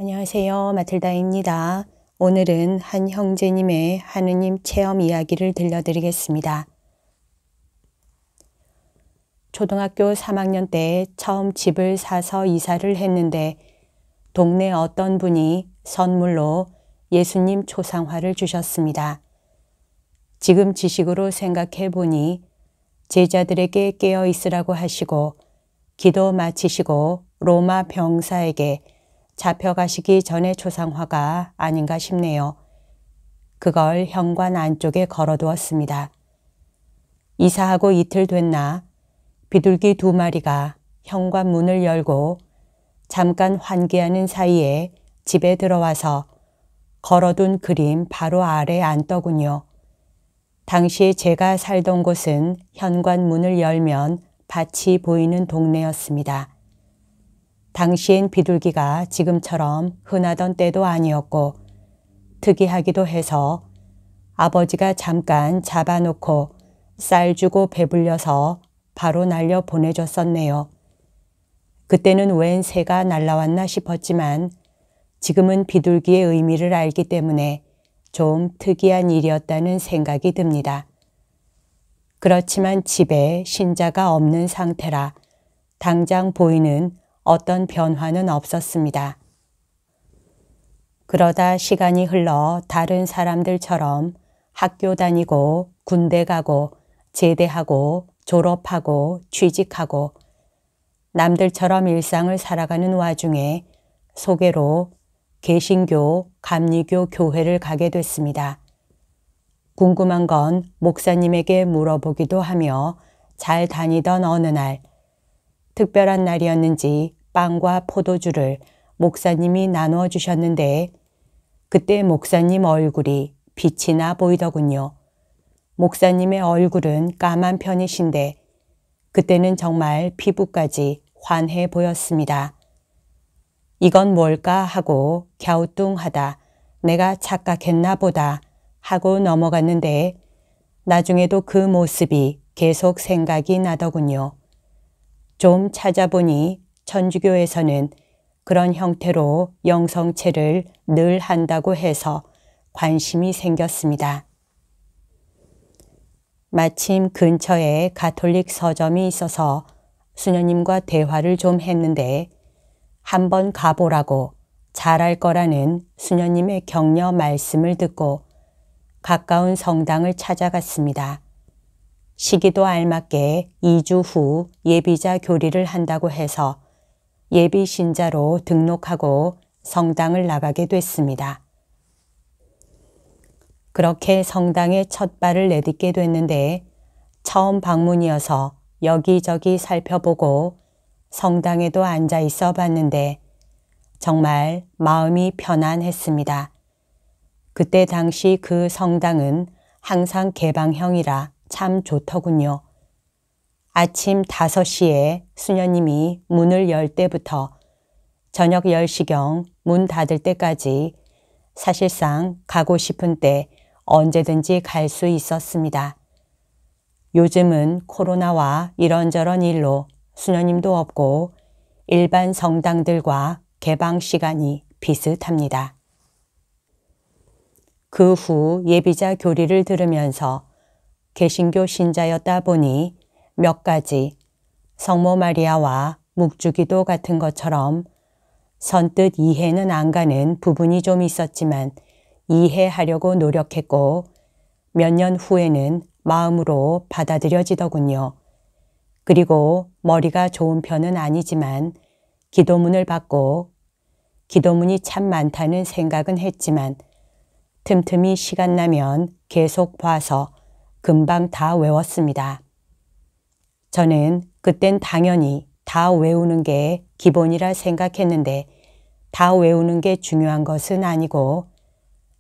안녕하세요. 마틀다입니다. 오늘은 한 형제님의 하느님 체험 이야기를 들려드리겠습니다. 초등학교 3학년 때 처음 집을 사서 이사를 했는데 동네 어떤 분이 선물로 예수님 초상화를 주셨습니다. 지금 지식으로 생각해 보니 제자들에게 깨어 있으라고 하시고 기도 마치시고 로마 병사에게 잡혀가시기 전의 초상화가 아닌가 싶네요. 그걸 현관 안쪽에 걸어두었습니다. 이사하고 이틀 됐나 비둘기 2마리가 현관문을 열고 잠깐 환기하는 사이에 집에 들어와서 걸어둔 그림 바로 아래 앉더군요. 당시에 제가 살던 곳은 현관문을 열면 밭이 보이는 동네였습니다. 당시엔 비둘기가 지금처럼 흔하던 때도 아니었고 특이하기도 해서 아버지가 잠깐 잡아놓고 쌀 주고 배불려서 바로 날려 보내줬었네요. 그때는 웬 새가 날라왔나 싶었지만 지금은 비둘기의 의미를 알기 때문에 좀 특이한 일이었다는 생각이 듭니다. 그렇지만 집에 신자가 없는 상태라 당장 보이는 어떤 변화는 없었습니다. 그러다 시간이 흘러 다른 사람들처럼 학교 다니고 군대 가고 제대하고 졸업하고 취직하고 남들처럼 일상을 살아가는 와중에 소개로 개신교, 감리교 교회를 가게 됐습니다. 궁금한 건 목사님에게 물어보기도 하며 잘 다니던 어느 날 특별한 날이었는지 빵과 포도주를 목사님이 나누어 주셨는데 그때 목사님 얼굴이 빛이 나 보이더군요. 목사님의 얼굴은 까만 편이신데 그때는 정말 피부까지 환해 보였습니다. 이건 뭘까 하고 갸우뚱하다 내가 착각했나 보다 하고 넘어갔는데 나중에도 그 모습이 계속 생각이 나더군요. 좀 찾아보니 천주교에서는 그런 형태로 영성체를 늘 한다고 해서 관심이 생겼습니다. 마침 근처에 가톨릭 서점이 있어서 수녀님과 대화를 좀 했는데 한번 가보라고 잘할 거라는 수녀님의 격려 말씀을 듣고 가까운 성당을 찾아갔습니다. 시기도 알맞게 2주 후 예비자 교리를 한다고 해서 예비 신자로 등록하고 성당을 나가게 됐습니다. 그렇게 성당에 첫 발을 내딛게 됐는데 처음 방문이어서 여기저기 살펴보고 성당에도 앉아 있어 봤는데 정말 마음이 편안했습니다. 그때 당시 그 성당은 항상 개방형이라 참 좋더군요. 아침 5시에 수녀님이 문을 열 때부터 저녁 10시경 문 닫을 때까지 사실상 가고 싶은 때 언제든지 갈 수 있었습니다. 요즘은 코로나와 이런저런 일로 수녀님도 없고 일반 성당들과 개방 시간이 비슷합니다. 그 후 예비자 교리를 들으면서 개신교 신자였다 보니 몇 가지 성모 마리아와 묵주기도 같은 것처럼 선뜻 이해는 안 가는 부분이 좀 있었지만 이해하려고 노력했고 몇 년 후에는 마음으로 받아들여지더군요. 그리고 머리가 좋은 편은 아니지만 기도문을 받고 기도문이 참 많다는 생각은 했지만 틈틈이 시간 나면 계속 봐서 금방 다 외웠습니다. 저는 그땐 당연히 다 외우는 게 기본이라 생각했는데 다 외우는 게 중요한 것은 아니고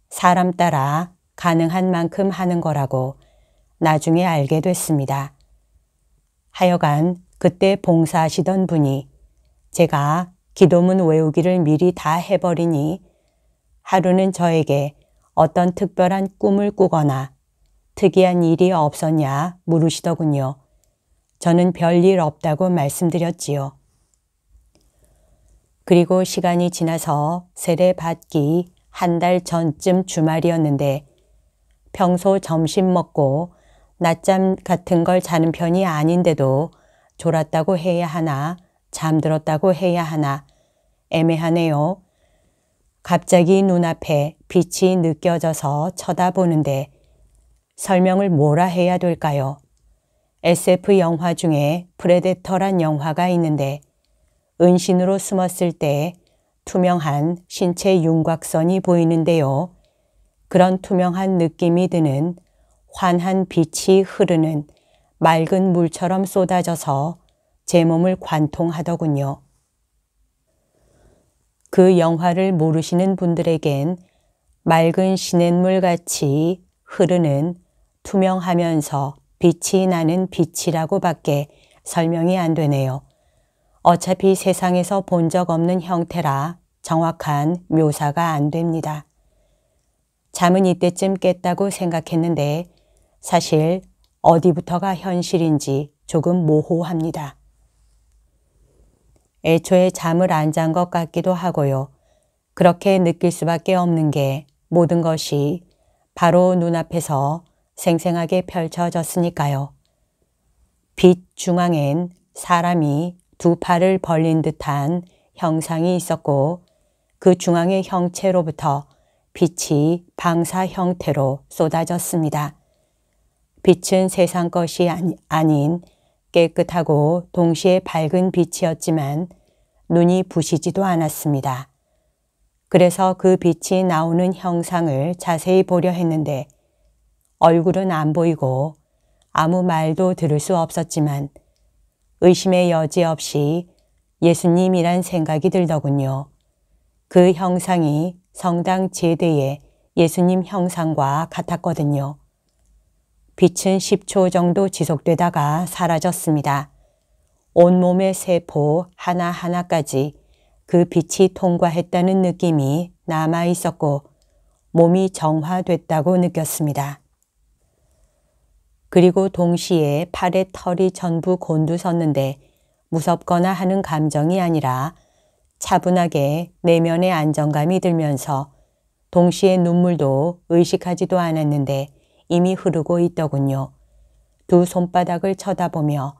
사람 따라 가능한 만큼 하는 거라고 나중에 알게 됐습니다. 하여간 그때 봉사하시던 분이 제가 기도문 외우기를 미리 다 해버리니 하루는 저에게 어떤 특별한 꿈을 꾸거나 특이한 일이 없었냐 물으시더군요. 저는 별일 없다고 말씀드렸지요. 그리고 시간이 지나서 세례받기 한 달 전쯤 주말이었는데 평소 점심 먹고 낮잠 같은 걸 자는 편이 아닌데도 졸았다고 해야 하나 잠들었다고 해야 하나 애매하네요. 갑자기 눈앞에 빛이 느껴져서 쳐다보는데 설명을 뭐라 해야 될까요? SF 영화 중에 프레데터란 영화가 있는데 은신으로 숨었을 때 투명한 신체 윤곽선이 보이는데요. 그런 투명한 느낌이 드는 환한 빛이 흐르는 맑은 물처럼 쏟아져서 제 몸을 관통하더군요. 그 영화를 모르시는 분들에겐 맑은 시냇물같이 흐르는 투명하면서 빛이 나는 빛이라고 밖에 설명이 안 되네요. 어차피 세상에서 본 적 없는 형태라 정확한 묘사가 안 됩니다. 잠은 이때쯤 깼다고 생각했는데 사실 어디부터가 현실인지 조금 모호합니다. 애초에 잠을 안 잔 것 같기도 하고요. 그렇게 느낄 수밖에 없는 게 모든 것이 바로 눈앞에서 생생하게 펼쳐졌으니까요. 빛 중앙엔 사람이 두 팔을 벌린 듯한 형상이 있었고 그 중앙의 형체로부터 빛이 방사 형태로 쏟아졌습니다. 빛은 세상 것이 아닌 깨끗하고 동시에 밝은 빛이었지만 눈이 부시지도 않았습니다. 그래서 그 빛이 나오는 형상을 자세히 보려 했는데 얼굴은 안 보이고 아무 말도 들을 수 없었지만 의심의 여지 없이 예수님이란 생각이 들더군요. 그 형상이 성당 제대의 예수님 형상과 같았거든요. 빛은 10초 정도 지속되다가 사라졌습니다. 온몸의 세포 하나하나까지 그 빛이 통과했다는 느낌이 남아 있었고 몸이 정화됐다고 느꼈습니다. 그리고 동시에 팔에 털이 전부 곤두섰는데 무섭거나 하는 감정이 아니라 차분하게 내면의 안정감이 들면서 동시에 눈물도 의식하지도 않았는데 이미 흐르고 있더군요. 두 손바닥을 쳐다보며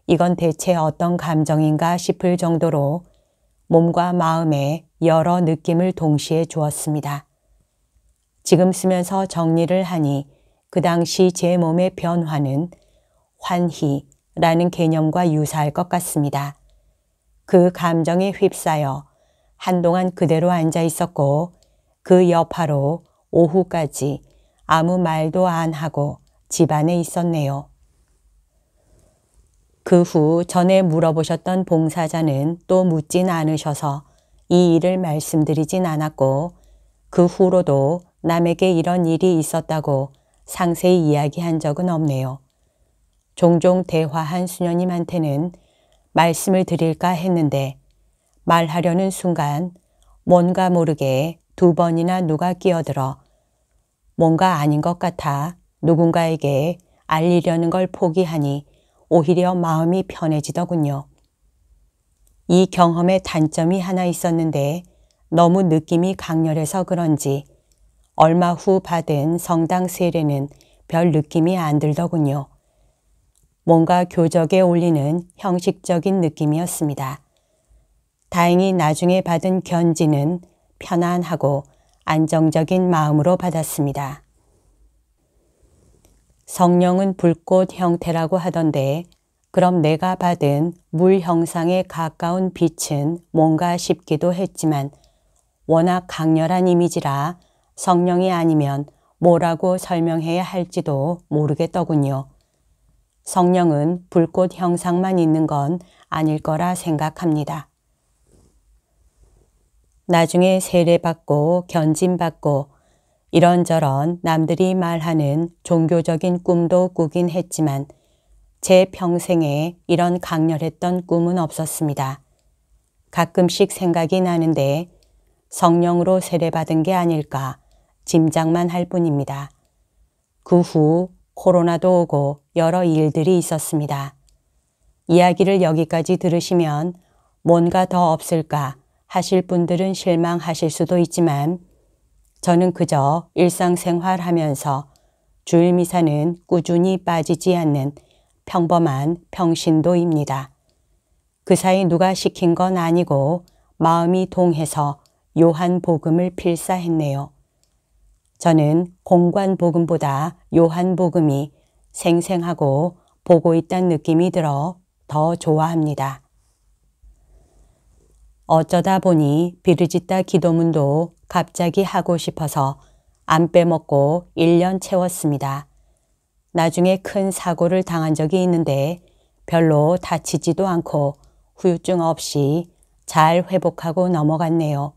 이건 대체 어떤 감정인가 싶을 정도로 몸과 마음에 여러 느낌을 동시에 주었습니다. 지금 쓰면서 정리를 하니 그 당시 제 몸의 변화는 환희라는 개념과 유사할 것 같습니다. 그 감정에 휩싸여 한동안 그대로 앉아 있었고 그 여파로 오후까지 아무 말도 안 하고 집 안에 있었네요. 그 후 전에 물어보셨던 봉사자는 또 묻진 않으셔서 이 일을 말씀드리진 않았고 그 후로도 남에게 이런 일이 있었다고 상세히 이야기한 적은 없네요. 종종 대화한 수녀님한테는 말씀을 드릴까 했는데 말하려는 순간 뭔가 모르게 두 번이나 누가 끼어들어 뭔가 아닌 것 같아 누군가에게 알리려는 걸 포기하니 오히려 마음이 편해지더군요. 이 경험에 단점이 하나 있었는데 너무 느낌이 강렬해서 그런지 얼마 후 받은 성당 세례는 별 느낌이 안 들더군요. 뭔가 교적에 올리는 형식적인 느낌이었습니다. 다행히 나중에 받은 견지는 편안하고 안정적인 마음으로 받았습니다. 성령은 불꽃 형태라고 하던데 그럼 내가 받은 물 형상에 가까운 빛은 뭔가 싶기도 했지만 워낙 강렬한 이미지라 성령이 아니면 뭐라고 설명해야 할지도 모르겠더군요. 성령은 불꽃 형상만 있는 건 아닐 거라 생각합니다. 나중에 세례받고 견진받고 이런저런 남들이 말하는 종교적인 꿈도 꾸긴 했지만 제 평생에 이런 강렬했던 꿈은 없었습니다. 가끔씩 생각이 나는데 성령으로 세례받은 게 아닐까 짐작만 할 뿐입니다. 그 후 코로나도 오고 여러 일들이 있었습니다. 이야기를 여기까지 들으시면 뭔가 더 없을까 하실 분들은 실망하실 수도 있지만 저는 그저 일상생활 하면서 주일 미사는 꾸준히 빠지지 않는 평범한 평신도입니다. 그 사이 누가 시킨 건 아니고 마음이 동해서 요한복음을 필사했네요. 저는 공관복음보다 요한복음이 생생하고 보고 있다는 느낌이 들어 더 좋아합니다. 어쩌다 보니 비르지타 기도문도 갑자기 하고 싶어서 안 빼먹고 1년 채웠습니다. 나중에 큰 사고를 당한 적이 있는데 별로 다치지도 않고 후유증 없이 잘 회복하고 넘어갔네요.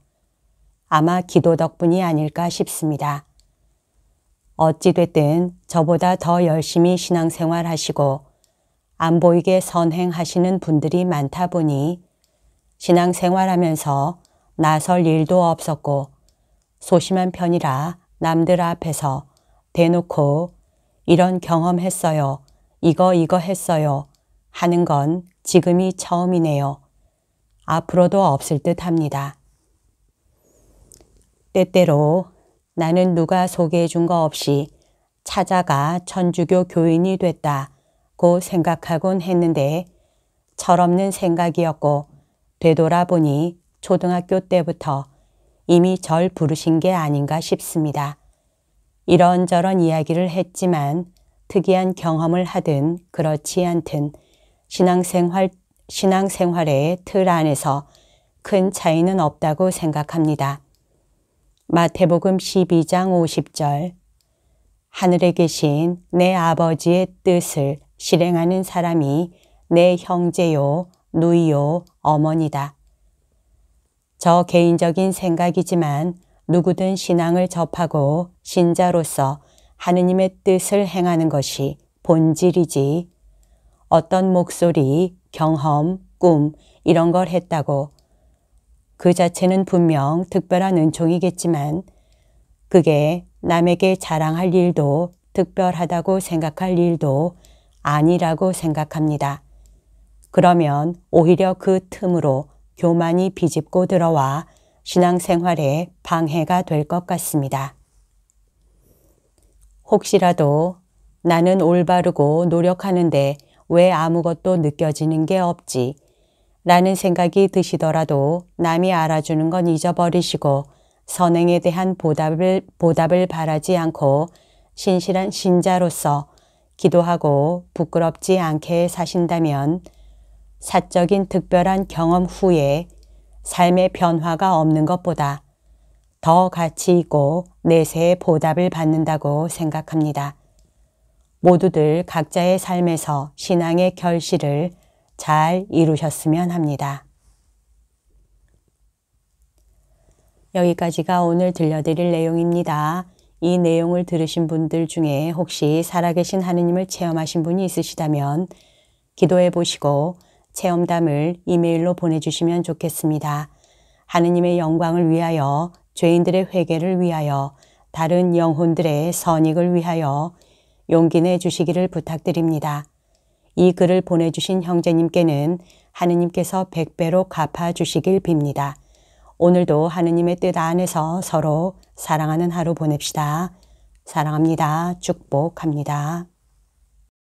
아마 기도 덕분이 아닐까 싶습니다. 어찌됐든 저보다 더 열심히 신앙생활 하시고 안 보이게 선행하시는 분들이 많다 보니 신앙생활하면서 나설 일도 없었고 소심한 편이라 남들 앞에서 대놓고 이런 경험했어요, 이거 했어요 하는 건 지금이 처음이네요. 앞으로도 없을 듯 합니다. 때때로 나는 누가 소개해 준 거 없이 찾아가 천주교 교인이 됐다고 생각하곤 했는데 철없는 생각이었고 되돌아보니 초등학교 때부터 이미 절 부르신 게 아닌가 싶습니다. 이런저런 이야기를 했지만 특이한 경험을 하든 그렇지 않든 신앙생활의 틀 안에서 큰 차이는 없다고 생각합니다. 마태복음 12장 50절 하늘에 계신 내 아버지의 뜻을 실행하는 사람이 내 형제요, 누이요, 어머니다. 저 개인적인 생각이지만 누구든 신앙을 접하고 신자로서 하느님의 뜻을 행하는 것이 본질이지 어떤 목소리, 경험, 꿈 이런 걸 했다고 그 자체는 분명 특별한 은총이겠지만 그게 남에게 자랑할 일도 특별하다고 생각할 일도 아니라고 생각합니다. 그러면 오히려 그 틈으로 교만이 비집고 들어와 신앙생활에 방해가 될 것 같습니다. 혹시라도 나는 올바르고 노력하는데 왜 아무것도 느껴지는 게 없지? 라는 생각이 드시더라도 남이 알아주는 건 잊어버리시고 선행에 대한 보답을 바라지 않고 신실한 신자로서 기도하고 부끄럽지 않게 사신다면 사적인 특별한 경험 후에 삶의 변화가 없는 것보다 더 가치 있고 내세의 보답을 받는다고 생각합니다. 모두들 각자의 삶에서 신앙의 결실을 잘 이루셨으면 합니다. 여기까지가 오늘 들려드릴 내용입니다. 이 내용을 들으신 분들 중에 혹시 살아계신 하느님을 체험하신 분이 있으시다면 기도해 보시고 체험담을 이메일로 보내주시면 좋겠습니다. 하느님의 영광을 위하여, 죄인들의 회개를 위하여, 다른 영혼들의 선익을 위하여 용기 내주시기를 부탁드립니다. 이 글을 보내주신 형제님께는 하느님께서 100배로 갚아주시길 빕니다. 오늘도 하느님의 뜻 안에서 서로 사랑하는 하루 보냅시다. 사랑합니다. 축복합니다.